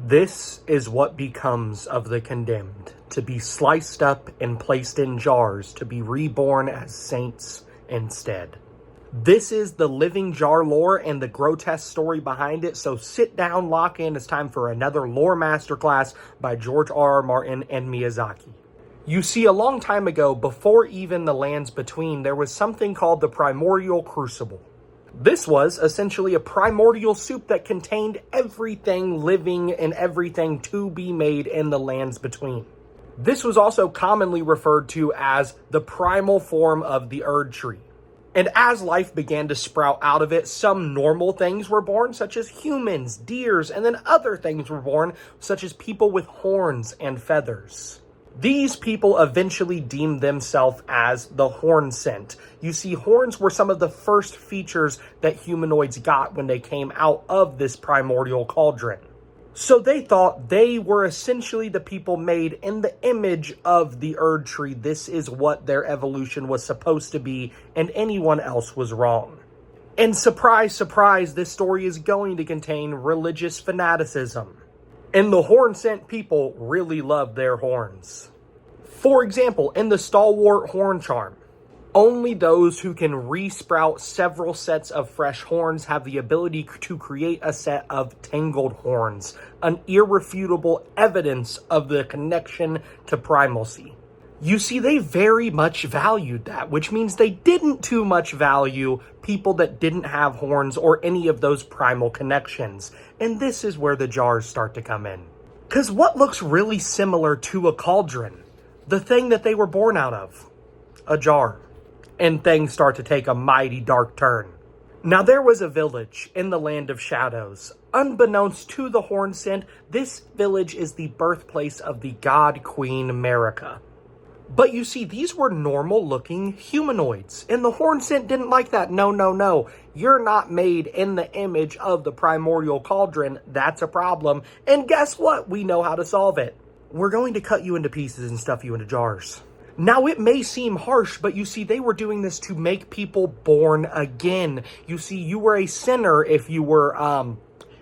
This is what becomes of the condemned, to be sliced up and placed in jars, to be reborn as saints instead. This is the living jar lore and the grotesque story behind it, so sit down, lock in. It's time for another lore masterclass by George R.R. Martin and Miyazaki. You see, a long time ago, before even the lands between, there was something called the Primordial Crucible. This was essentially a primordial soup that contained everything living and everything to be made in the lands between. This was also commonly referred to as the primal form of the Erd tree. And as life began to sprout out of it, some normal things were born, such as humans, deers, and then other things were born, such as people with horns and feathers. These people eventually deemed themselves as the Hornsent. You see, horns were some of the first features that humanoids got when they came out of this primordial cauldron. So they thought they were essentially the people made in the image of the Erd tree. This is what their evolution was supposed to be, and anyone else was wrong. And surprise, surprise, this story is going to contain religious fanaticism. And the Hornsent people really love their horns. For example, in the stalwart horn charm, only those who can resprout several sets of fresh horns have the ability to create a set of tangled horns, an irrefutable evidence of the connection to primalcy. You see, they very much valued that, which means they didn't too much value people that didn't have horns or any of those primal connections. And this is where the jars start to come in. Because what looks really similar to a cauldron? The thing that they were born out of. A jar. And things start to take a mighty dark turn. Now there was a village in the land of shadows. Unbeknownst to the Hornsent, this village is the birthplace of the god queen Marika. But you see, these were normal-looking humanoids, and the Hornsent didn't like that. No. You're not made in the image of the primordial cauldron. That's a problem. And guess what? We know how to solve it. We're going to cut you into pieces and stuff you into jars. Now, it may seem harsh, but you see, they were doing this to make people born again. You see, you were a sinner if you were,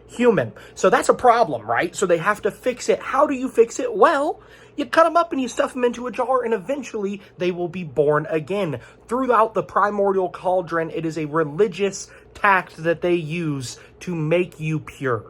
human. So that's a problem, right? So they have to fix it. How do you fix it? Well, you cut them up and you stuff them into a jar, and eventually they will be born again. Throughout the primordial cauldron, it is a religious tact that they use to make you pure.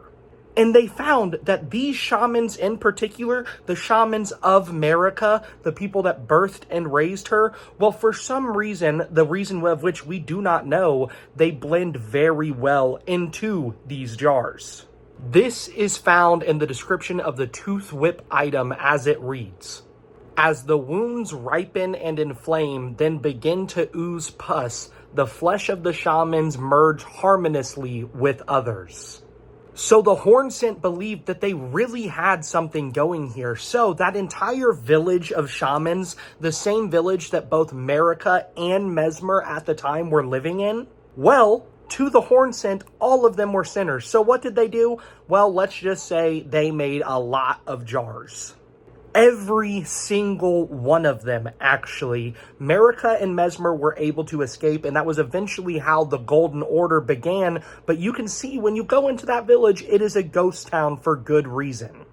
And they found that these shamans in particular, the shamans of Marika, the people that birthed and raised her, well, for some reason, the reason of which we do not know, they blend very well into these jars. This is found in the description of the tooth whip item as it reads. As the wounds ripen and inflame, then begin to ooze pus, the flesh of the shamans merge harmoniously with others. So the Hornsent believed that they really had something going here. So that entire village of shamans, the same village that both Marika and Mesmer at the time were living in, well, to the Hornsent, all of them were sinners. So what did they do? Well, let's just say they made a lot of jars. Every single one of them, actually. Marika and Mesmer were able to escape, and that was eventually how the Golden Order began. But you can see when you go into that village, it is a ghost town for good reason.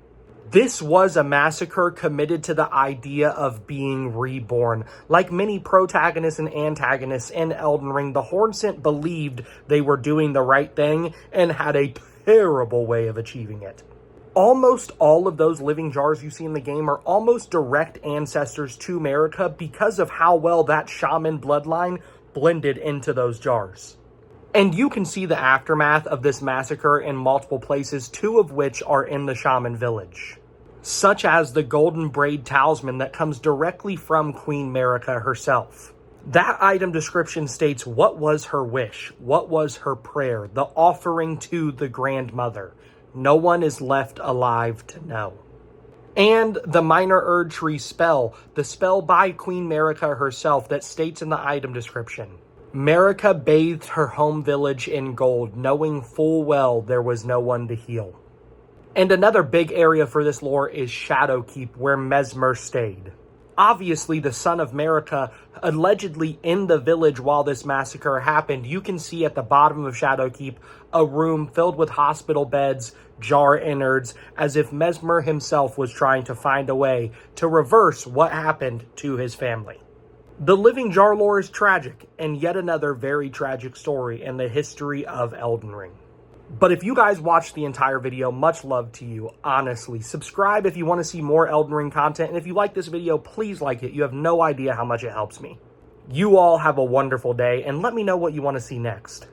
This was a massacre committed to the idea of being reborn. Like many protagonists and antagonists in Elden Ring, the Hornsent believed they were doing the right thing and had a terrible way of achieving it. Almost all of those living jars you see in the game are almost direct ancestors to Marika because of how well that shaman bloodline blended into those jars. And you can see the aftermath of this massacre in multiple places, two of which are in the shaman village. Such as the golden braid talisman that comes directly from Queen Marika herself. That item description states what was her wish, what was her prayer, the offering to the grandmother. No one is left alive to know. And the minor Erd tree spell, the spell by Queen Marika herself that states in the item description. Marika bathed her home village in gold, knowing full well there was no one to heal. And another big area for this lore is Shadowkeep, where Mesmer stayed. obviously the son of America, allegedly in the village while this massacre happened. You can see at the bottom of Shadowkeep a room filled with hospital beds, jar innards, as if Mesmer himself was trying to find a way to reverse what happened to his family. The Living Jar lore is tragic, and yet another very tragic story in the history of Elden Ring. But if you guys watched the entire video, much love to you, honestly. Subscribe if you want to see more Elden Ring content, and if you like this video, please like it. You have no idea how much it helps me. You all have a wonderful day, and let me know what you want to see next.